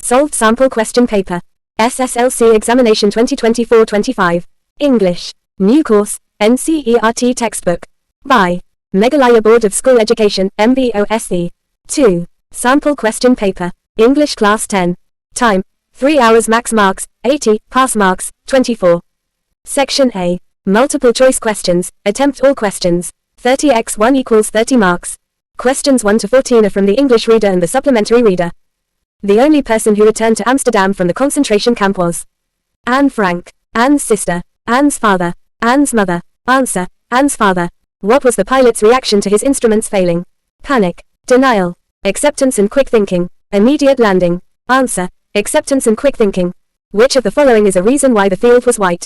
Solved sample question paper. SSLC Examination 2024-25. English. New course, NCERT textbook. By Meghalaya Board of School Education, MBOSE. 2. Sample question paper. English Class 10. Time, 3 hours. Max marks, 80, pass marks, 24. Section A. Multiple choice questions, attempt all questions. 30x1 equals 30 marks. Questions 1 to 14 are from the English reader and the supplementary reader. The only person who returned to Amsterdam from the concentration camp was Anne Frank. Anne's sister. Anne's father. Anne's mother. Answer, Anne's father. What was the pilot's reaction to his instruments failing? Panic. Denial. Acceptance and quick thinking. Immediate landing. Answer, acceptance and quick thinking. Which of the following is a reason why the field was white?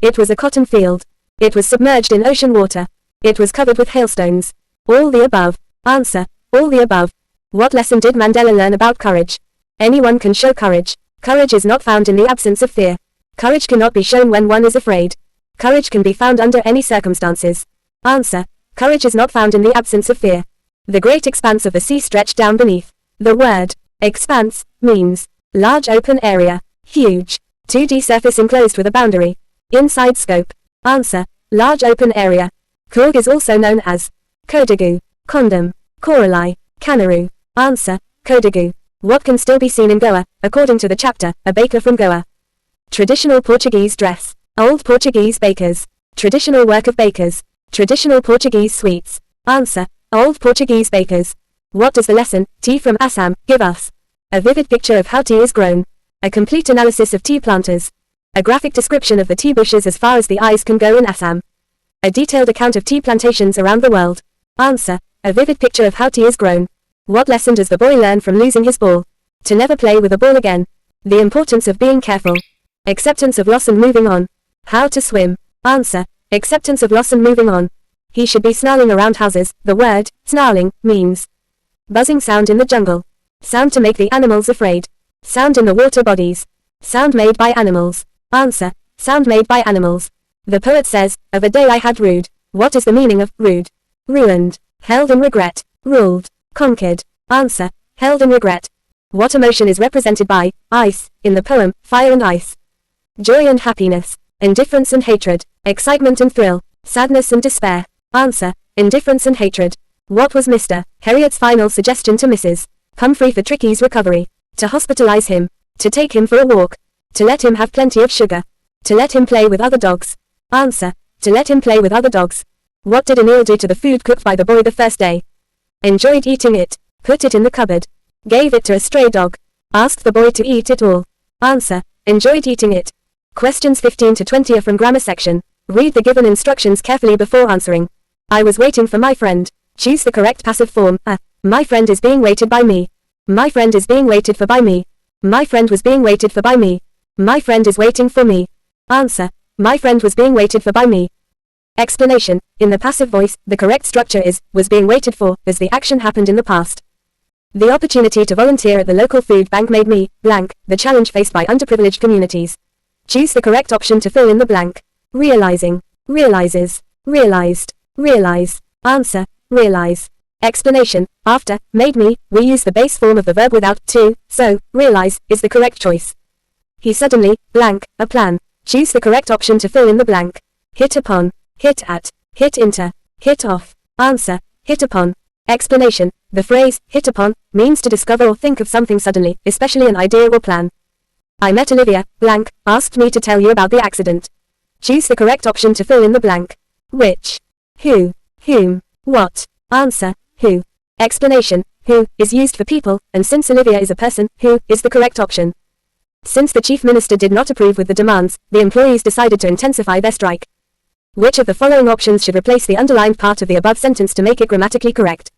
It was a cotton field. It was submerged in ocean water. It was covered with hailstones. All the above. Answer, all the above. What lesson did Mandela learn about courage? Anyone can show courage. Courage is not found in the absence of fear. Courage cannot be shown when one is afraid. Courage can be found under any circumstances. Answer, courage is not found in the absence of fear. The great expanse of the sea stretched down beneath. The word expanse means large open area, huge, 2D surface enclosed with a boundary. Inside scope. Answer, large open area. Korg is also known as Kodagu, condom, Coralie, Kangaroo. Answer, Kodagu. What can still be seen in Goa, according to the chapter, A Baker from Goa? Traditional Portuguese dress. Old Portuguese bakers. Traditional work of bakers. Traditional Portuguese sweets. Answer, Old Portuguese bakers. What does the lesson, Tea from Assam, give us? A vivid picture of how tea is grown. A complete analysis of tea planters. A graphic description of the tea bushes as far as the eyes can go in Assam. A detailed account of tea plantations around the world. Answer, a vivid picture of how tea is grown. What lesson does the boy learn from losing his ball? To never play with a ball again. The importance of being careful. Acceptance of loss and moving on. How to swim. Answer, acceptance of loss and moving on. He should be snarling around houses. The word, snarling, means buzzing sound in the jungle. Sound to make the animals afraid. Sound in the water bodies. Sound made by animals. Answer, sound made by animals. The poet says, of a day I had rude. What is the meaning of rude? Ruined, held in regret, ruled, conquered. Answer, held in regret. What emotion is represented by ice in the poem Fire and Ice? Joy and happiness, indifference and hatred, excitement and thrill, sadness and despair. Answer, indifference and hatred. What was Mr. Heriot's final suggestion to Mrs. Humphrey for Tricky's recovery? To hospitalize him, to take him for a walk, to let him have plenty of sugar, to let him play with other dogs. Answer, to let him play with other dogs. What did Anil do to the food cooked by the boy the first day? Enjoyed eating it, put it in the cupboard, gave it to a stray dog, asked the boy to eat it all. Answer, enjoyed eating it. Questions 15 to 20 are from grammar section. Read the given instructions carefully before answering. I was waiting for my friend. Choose the correct passive form. My friend is being waited by me. My friend is being waited for by me. My friend was being waited for by me. My friend is waiting for me. Answer, my friend was being waited for by me. Explanation. In the passive voice, the correct structure is, was being waited for, as the action happened in the past. The opportunity to volunteer at the local food bank made me, blank, the challenge faced by underprivileged communities. Choose the correct option to fill in the blank. Realizing, realizes, realized, realize. Answer, realize. Explanation. After, made me, we use the base form of the verb without to, so, realize, is the correct choice. He suddenly, blank, a plan. Choose the correct option to fill in the blank. Hit upon, hit at, hit into, hit off. Answer, hit upon. Explanation. The phrase, hit upon, means to discover or think of something suddenly, especially an idea or plan. I met Olivia, blank, asked me to tell you about the accident. Choose the correct option to fill in the blank. Which? Who? Whom? What? Answer, who. Explanation. Who, is used for people, and since Olivia is a person, who, is the correct option. Since the chief minister did not approve with the demands, the employees decided to intensify their strike. Which of the following options should replace the underlined part of the above sentence to make it grammatically correct?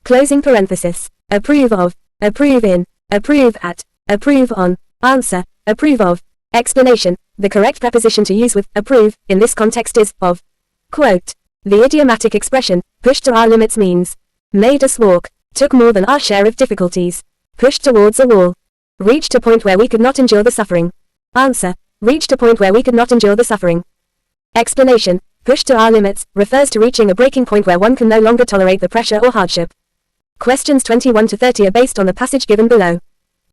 Closing parenthesis. Approve of, approve in, approve at, approve on. Answer, approve of. Explanation. The correct preposition to use with approve, in this context is, of. Quote. The idiomatic expression, pushed to our limits means, made us walk, took more than our share of difficulties, pushed towards a wall, reached a point where we could not endure the suffering. Answer, reached a point where we could not endure the suffering. Explanation. Pushed to our limits, refers to reaching a breaking point where one can no longer tolerate the pressure or hardship. Questions 21 to 30 are based on the passage given below.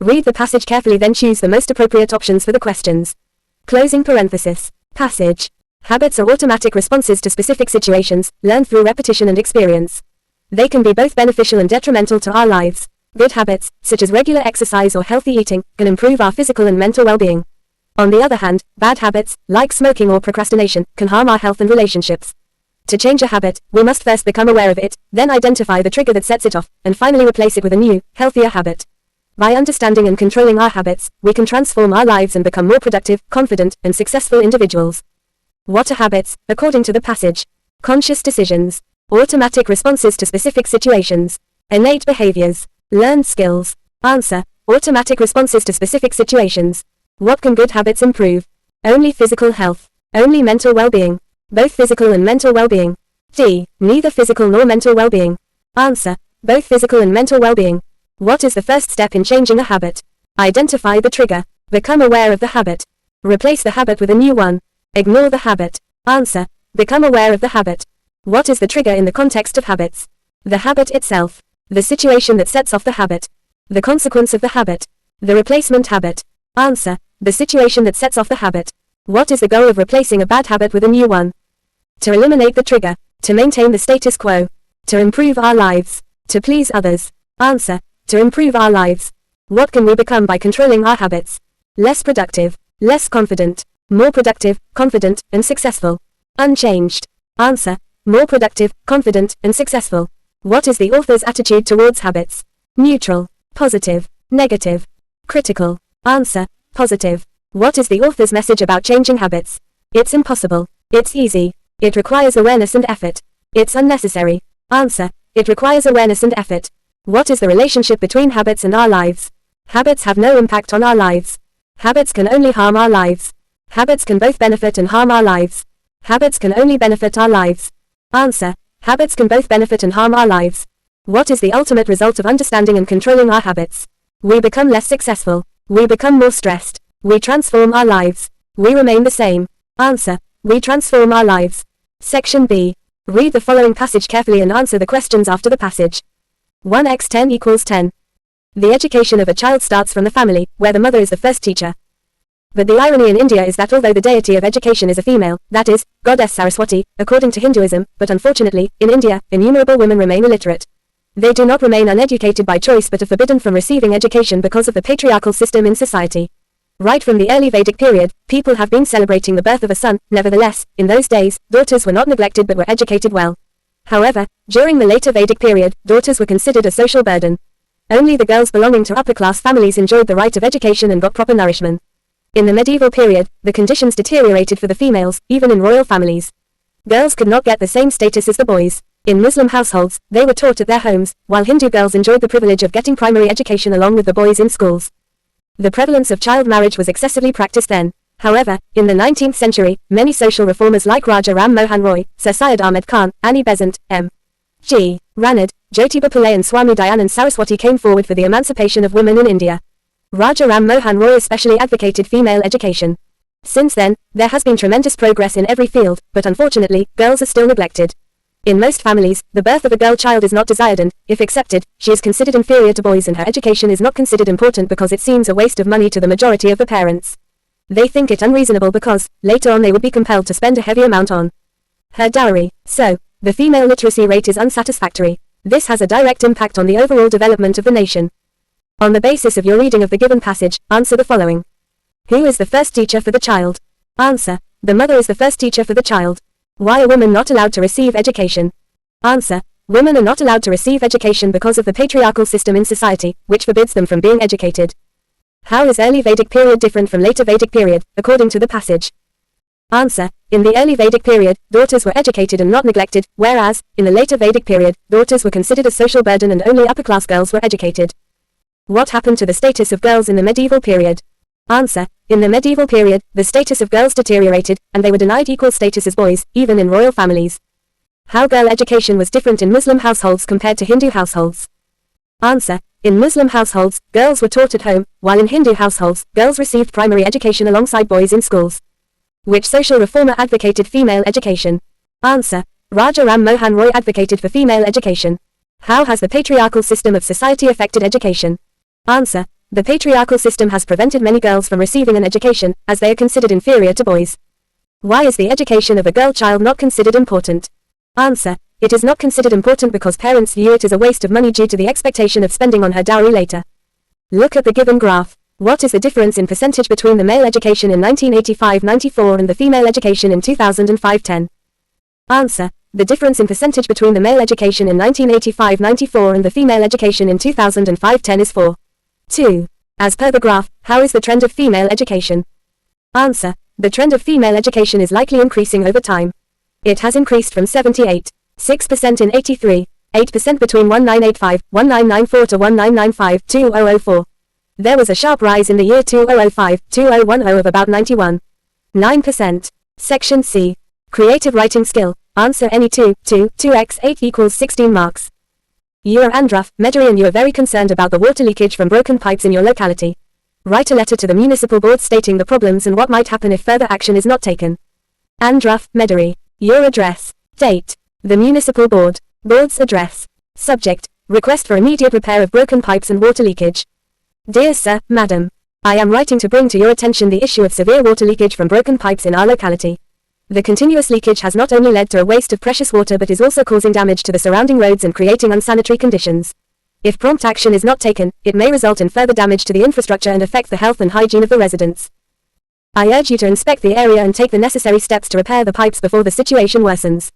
Read the passage carefully, then choose the most appropriate options for the questions. Closing parenthesis. Passage. Habits are automatic responses to specific situations, learned through repetition and experience. They can be both beneficial and detrimental to our lives. Good habits, such as regular exercise or healthy eating, can improve our physical and mental well-being. On the other hand, bad habits, like smoking or procrastination, can harm our health and relationships. To change a habit, we must first become aware of it, then identify the trigger that sets it off, and finally replace it with a new, healthier habit. By understanding and controlling our habits, we can transform our lives and become more productive, confident, and successful individuals. What are habits, according to the passage? Conscious decisions. Automatic responses to specific situations. Innate behaviors. Learned skills. Answer. Automatic responses to specific situations. What can good habits improve? Only physical health. Only mental well-being. Both physical and mental well-being. D. Neither physical nor mental well-being. Answer. Both physical and mental well-being. What is the first step in changing a habit? Identify the trigger. Become aware of the habit. Replace the habit with a new one. Ignore the habit. Answer. Become aware of the habit. What is the trigger in the context of habits? The habit itself. The situation that sets off the habit. The consequence of the habit. The replacement habit. Answer. The situation that sets off the habit. What is the goal of replacing a bad habit with a new one? To eliminate the trigger. To maintain the status quo. To improve our lives. To please others. Answer. To improve our lives. What can we become by controlling our habits? Less productive. Less confident. More productive, confident, and successful. Unchanged. Answer. More productive, confident, and successful. What is the author's attitude towards habits? Neutral. Positive. Negative. Critical. Answer. Positive. What is the author's message about changing habits? It's impossible. It's easy. It requires awareness and effort. It's unnecessary. Answer. It requires awareness and effort. What is the relationship between habits and our lives? Habits have no impact on our lives. Habits can only harm our lives. Habits can both benefit and harm our lives. Habits can only benefit our lives. Answer. Habits can both benefit and harm our lives. What is the ultimate result of understanding and controlling our habits? We become less successful. We become more stressed. We transform our lives. We remain the same. Answer. We transform our lives. Section B. Read the following passage carefully and answer the questions after the passage. 1x10 = 10. The education of a child starts from the family, where the mother is the first teacher. But the irony in India is that although the deity of education is a female, that is, goddess Saraswati, according to Hinduism, but unfortunately, in India, innumerable women remain illiterate. They do not remain uneducated by choice but are forbidden from receiving education because of the patriarchal system in society. Right from the early Vedic period, people have been celebrating the birth of a son. Nevertheless, in those days, daughters were not neglected but were educated well. However, during the later Vedic period, daughters were considered a social burden. Only the girls belonging to upper-class families enjoyed the right of education and got proper nourishment. In the medieval period, the conditions deteriorated for the females, even in royal families. Girls could not get the same status as the boys. In Muslim households, they were taught at their homes, while Hindu girls enjoyed the privilege of getting primary education along with the boys in schools. The prevalence of child marriage was excessively practiced then. However, in the 19th century, many social reformers like Raja Ram Mohan Roy, Sir Syed Ahmed Khan, Annie Besant, M.G. Ranade, Jyotiba Phule and Swami Dayanand Saraswati came forward for the emancipation of women in India. Raja Ram Mohan Roy especially advocated female education. Since then, there has been tremendous progress in every field, but unfortunately, girls are still neglected. In most families, the birth of a girl child is not desired and, if accepted, she is considered inferior to boys and her education is not considered important because it seems a waste of money to the majority of the parents. They think it unreasonable because, later on they would be compelled to spend a heavy amount on her dowry. So, the female literacy rate is unsatisfactory. This has a direct impact on the overall development of the nation. On the basis of your reading of the given passage, answer the following. Who is the first teacher for the child? Answer. The mother is the first teacher for the child. Why are women not allowed to receive education? Answer. Women are not allowed to receive education because of the patriarchal system in society, which forbids them from being educated. How is early Vedic period different from later Vedic period, according to the passage? Answer. In the early Vedic period, daughters were educated and not neglected, whereas, in the later Vedic period, daughters were considered a social burden and only upper-class girls were educated. What happened to the status of girls in the medieval period? Answer. In the medieval period, the status of girls deteriorated, and they were denied equal status as boys, even in royal families. How girl education was different in Muslim households compared to Hindu households? Answer. In Muslim households, girls were taught at home, while in Hindu households, girls received primary education alongside boys in schools. Which social reformer advocated female education? Answer. Raja Ram Mohan Roy advocated for female education. How has the patriarchal system of society affected education? Answer. The patriarchal system has prevented many girls from receiving an education, as they are considered inferior to boys. Why is the education of a girl child not considered important? Answer. It is not considered important because parents view it as a waste of money due to the expectation of spending on her dowry later. Look at the given graph. What is the difference in percentage between the male education in 1985-94 and the female education in 2005-10? Answer. The difference in percentage between the male education in 1985-94 and the female education in 2005-10 is 4:2. As per the graph, how is the trend of female education? Answer. The trend of female education is likely increasing over time. It has increased from 78.6% in 83, 8% between 1985, 1994 to 1995, 2004. There was a sharp rise in the year 2005, 2010 of about 91.9%. Section C. Creative writing skill. Answer any 2x 8 equals 16 marks. You are Andruf Medri and you are very concerned about the water leakage from broken pipes in your locality. Write a letter to the municipal board stating the problems and what might happen if further action is not taken. Andruf Medri. Your address. Date. The municipal board. Board's address. Subject. Request for immediate repair of broken pipes and water leakage. Dear Sir, Madam. I am writing to bring to your attention the issue of severe water leakage from broken pipes in our locality. The continuous leakage has not only led to a waste of precious water but is also causing damage to the surrounding roads and creating unsanitary conditions. If prompt action is not taken, it may result in further damage to the infrastructure and affect the health and hygiene of the residents. I urge you to inspect the area and take the necessary steps to repair the pipes before the situation worsens.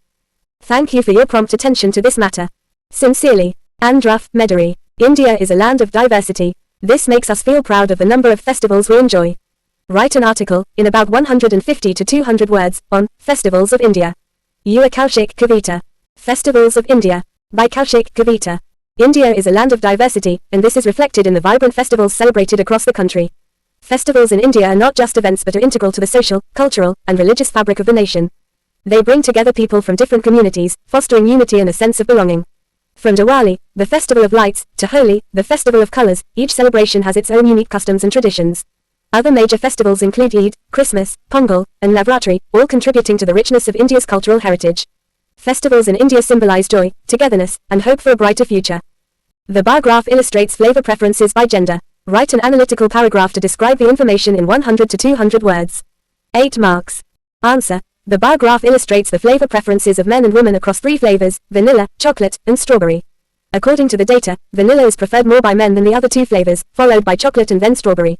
Thank you for your prompt attention to this matter. Sincerely, Andruf Medri. India is a land of diversity. This makes us feel proud of the number of festivals we enjoy. Write an article, in about 150 to 200 words, on Festivals of India. Yuva Kaushik Kavita. Festivals of India. By Kaushik Kavita. India is a land of diversity, and this is reflected in the vibrant festivals celebrated across the country. Festivals in India are not just events but are integral to the social, cultural, and religious fabric of the nation. They bring together people from different communities, fostering unity and a sense of belonging. From Diwali, the festival of lights, to Holi, the festival of colors, each celebration has its own unique customs and traditions. Other major festivals include Eid, Christmas, Pongal, and Navratri, all contributing to the richness of India's cultural heritage. Festivals in India symbolize joy, togetherness, and hope for a brighter future. The bar graph illustrates flavor preferences by gender. Write an analytical paragraph to describe the information in 100 to 200 words. 8 marks. Answer. The bar graph illustrates the flavor preferences of men and women across 3 flavors, vanilla, chocolate, and strawberry. According to the data, vanilla is preferred more by men than the other 2 flavors, followed by chocolate and then strawberry.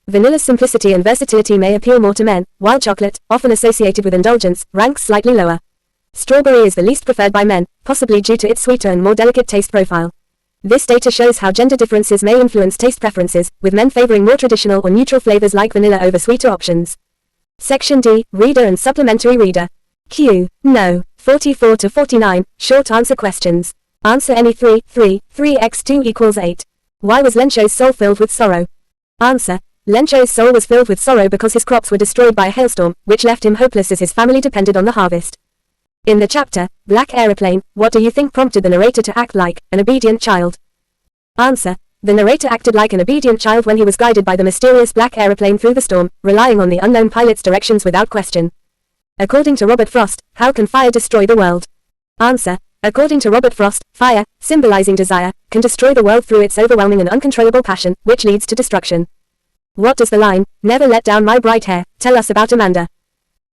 Vanilla's simplicity and versatility may appeal more to men, while chocolate, often associated with indulgence, ranks slightly lower. Strawberry is the least preferred by men, possibly due to its sweeter and more delicate taste profile. This data shows how gender differences may influence taste preferences, with men favoring more traditional or neutral flavors like vanilla over sweeter options. Section D, Reader and Supplementary Reader. Q. No. 44 to 49, short answer questions. Answer any 3x2 equals 8. Why was Lencho's soul filled with sorrow? Answer. Lencho's soul was filled with sorrow because his crops were destroyed by a hailstorm, which left him hopeless as his family depended on the harvest. In the chapter, Black Aeroplane, what do you think prompted the narrator to act like an obedient child? Answer. The narrator acted like an obedient child when he was guided by the mysterious black aeroplane through the storm, relying on the unknown pilot's directions without question. According to Robert Frost, how can fire destroy the world? Answer. According to Robert Frost, fire, symbolizing desire, can destroy the world through its overwhelming and uncontrollable passion, which leads to destruction. What does the line, "Never let down my bright hair," tell us about Amanda?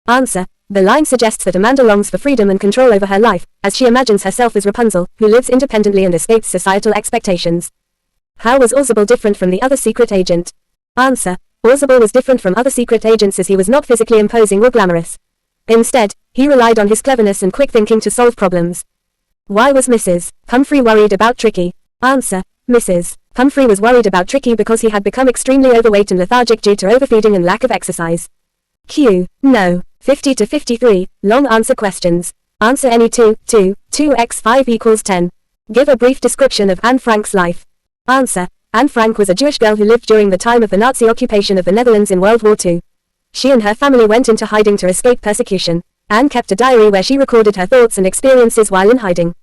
Answer. The line suggests that Amanda longs for freedom and control over her life, as she imagines herself as Rapunzel, who lives independently and escapes societal expectations. How was Orzabal different from the other secret agent? Answer. Orzabal was different from other secret agents as he was not physically imposing or glamorous. Instead, he relied on his cleverness and quick thinking to solve problems. Why was Mrs. Humphrey worried about Tricky? Answer. Mrs. Humphrey was worried about Tricky because he had become extremely overweight and lethargic due to overfeeding and lack of exercise. Q. No. 50 to 53, long answer questions. Answer any 2x5 equals 10. Give a brief description of Anne Frank's life. Answer. Anne Frank was a Jewish girl who lived during the time of the Nazi occupation of the Netherlands in World War II. She and her family went into hiding to escape persecution. Anne kept a diary where she recorded her thoughts and experiences while in hiding.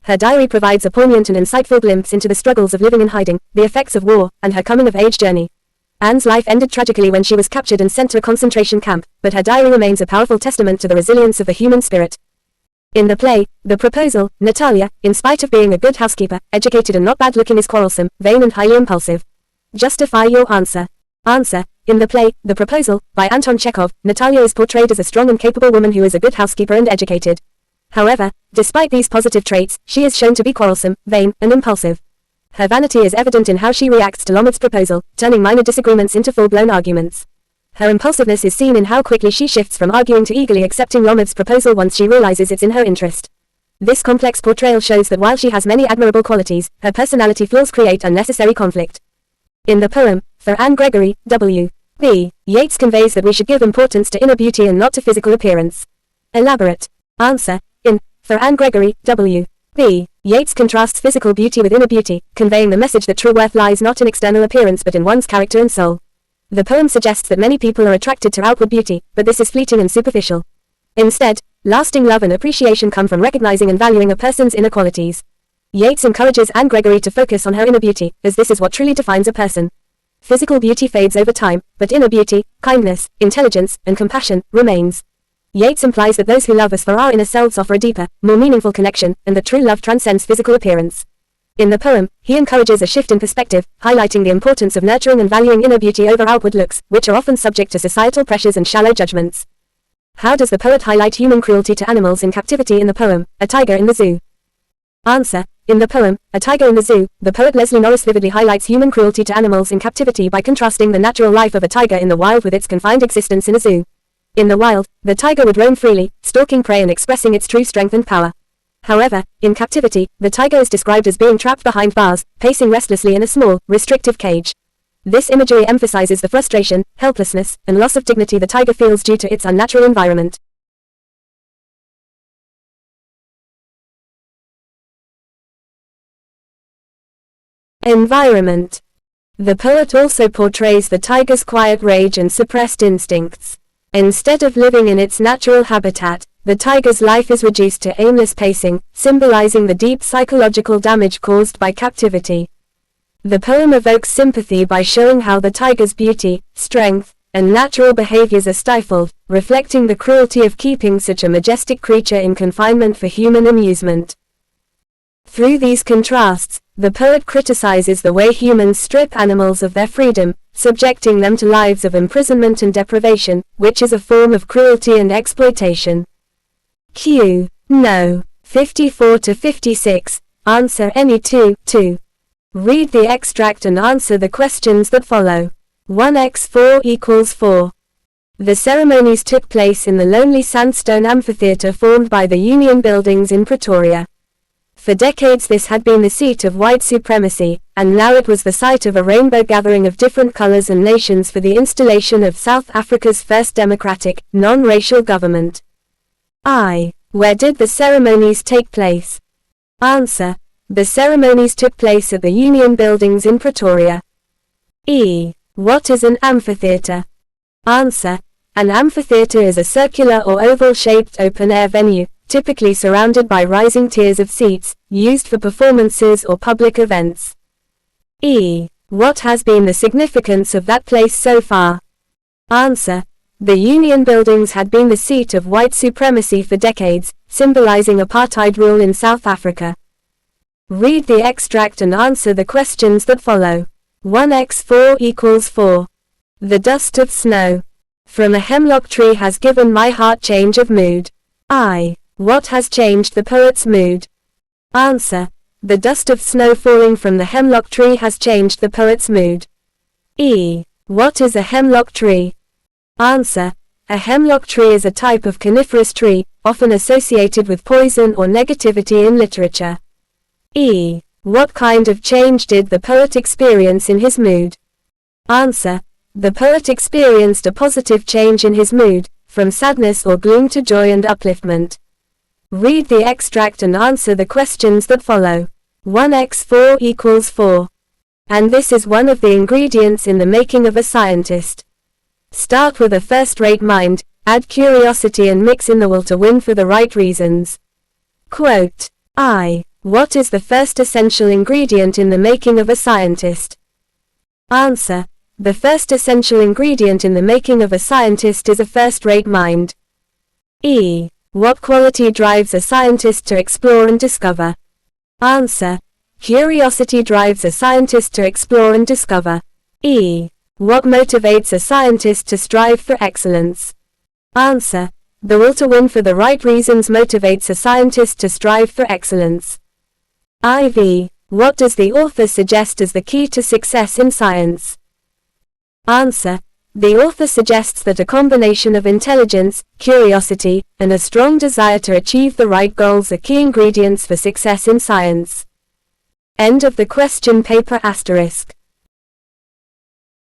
Her diary provides a poignant and insightful glimpse into the struggles of living in hiding, the effects of war, and her coming-of-age journey. Anne's life ended tragically when she was captured and sent to a concentration camp, but her diary remains a powerful testament to the resilience of the human spirit. In the play, The Proposal, Natalia, in spite of being a good housekeeper, educated and not bad-looking, is quarrelsome, vain and highly impulsive. Justify your answer. Answer. In the play, The Proposal, by Anton Chekhov, Natalia is portrayed as a strong and capable woman who is a good housekeeper and educated. However, despite these positive traits, she is shown to be quarrelsome, vain, and impulsive. Her vanity is evident in how she reacts to Lomid's proposal, turning minor disagreements into full-blown arguments. Her impulsiveness is seen in how quickly she shifts from arguing to eagerly accepting Lomid's proposal once she realizes it's in her interest. This complex portrayal shows that while she has many admirable qualities, her personality flaws create unnecessary conflict. In the poem, For Anne Gregory, W.B., Yeats conveys that we should give importance to inner beauty and not to physical appearance. Elaborate. Answer. In For Anne Gregory, W.B., Yeats contrasts physical beauty with inner beauty, conveying the message that true worth lies not in external appearance but in one's character and soul. The poem suggests that many people are attracted to outward beauty, but this is fleeting and superficial. Instead, lasting love and appreciation come from recognizing and valuing a person's inner qualities. Yeats encourages Anne Gregory to focus on her inner beauty, as this is what truly defines a person. Physical beauty fades over time, but inner beauty, kindness, intelligence, and compassion, remains. Yeats implies that those who love us for our inner selves offer a deeper, more meaningful connection, and that true love transcends physical appearance. In the poem, he encourages a shift in perspective, highlighting the importance of nurturing and valuing inner beauty over outward looks, which are often subject to societal pressures and shallow judgments. How does the poet highlight human cruelty to animals in captivity in the poem, A Tiger in the Zoo? Answer. In the poem, A Tiger in the Zoo, the poet Leslie Norris vividly highlights human cruelty to animals in captivity by contrasting the natural life of a tiger in the wild with its confined existence in a zoo. In the wild, the tiger would roam freely, stalking prey and expressing its true strength and power. However, in captivity, the tiger is described as being trapped behind bars, pacing restlessly in a small, restrictive cage. This imagery emphasizes the frustration, helplessness, and loss of dignity the tiger feels due to its unnatural environment. Environment. The poet also portrays the tiger's quiet rage and suppressed instincts. Instead of living in its natural habitat, the tiger's life is reduced to aimless pacing, symbolizing the deep psychological damage caused by captivity. The poem evokes sympathy by showing how the tiger's beauty, strength, and natural behaviors are stifled, reflecting the cruelty of keeping such a majestic creature in confinement for human amusement. Through these contrasts, the poet criticizes the way humans strip animals of their freedom, subjecting them to lives of imprisonment and deprivation, which is a form of cruelty and exploitation. Q. No. 54-56. Answer any 2. Read the extract and answer the questions that follow. 1x4 = 4. The ceremonies took place in the lonely sandstone amphitheater formed by the Union buildings in Pretoria. For decades this had been the seat of white supremacy, and now it was the site of a rainbow gathering of different colors and nations for the installation of South Africa's first democratic, non-racial government. I. Where did the ceremonies take place? Answer. The ceremonies took place at the Union buildings in Pretoria. E. What is an amphitheater? Answer. An amphitheater is a circular or oval-shaped open-air venue, typically surrounded by rising tiers of seats, used for performances or public events. E. What has been the significance of that place so far? Answer. The Union buildings had been the seat of white supremacy for decades, symbolizing apartheid rule in South Africa. Read the extract and answer the questions that follow. 1x4 = 4. The dust of snow from a hemlock tree has given my heart change of mood. I. What has changed the poet's mood? Answer. The dust of snow falling from the hemlock tree has changed the poet's mood. E. What is a hemlock tree? Answer. A hemlock tree is a type of coniferous tree, often associated with poison or negativity in literature. E. What kind of change did the poet experience in his mood? Answer. The poet experienced a positive change in his mood, from sadness or gloom to joy and upliftment. Read the extract and answer the questions that follow. 1x4 = 4. And this is one of the ingredients in the making of a scientist. Start with a first-rate mind, add curiosity and mix in the will to win for the right reasons. Quote. I. What is the first essential ingredient in the making of a scientist? Answer. The first essential ingredient in the making of a scientist is a first-rate mind. E. What quality drives a scientist to explore and discover? Answer. Curiosity drives a scientist to explore and discover. E. What motivates a scientist to strive for excellence? Answer. The will to win for the right reasons motivates a scientist to strive for excellence. IV. What does the author suggest as the key to success in science? Answer. The author suggests that a combination of intelligence, curiosity, and a strong desire to achieve the right goals are key ingredients for success in science. End of the question paper **.